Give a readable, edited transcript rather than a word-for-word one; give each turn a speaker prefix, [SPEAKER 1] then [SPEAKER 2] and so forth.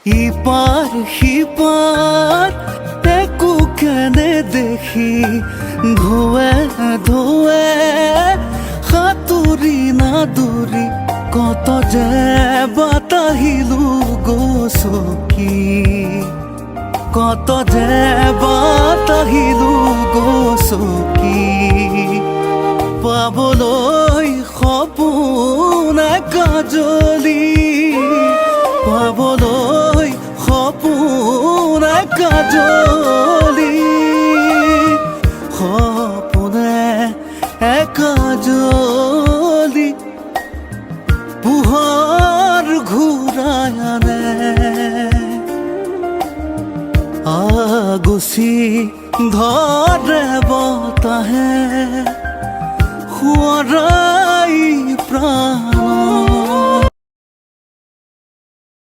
[SPEAKER 1] ইপাৰ সিপাৰ একো কেনে দেখি ধোৱে ধোৱে সাঁতুৰি নাদুৰি কত যে বাতাহিলো গছকি কত যে বাতাহিলো গছকি পাবলৈ সপোন কাজলি পাবলৈ সপোন কাজলি সপোনে কাজলি পোহৰ ঘূৰাই আনে আগচি ধৰে বতাহে সোঁৱৰাই প্ৰাণ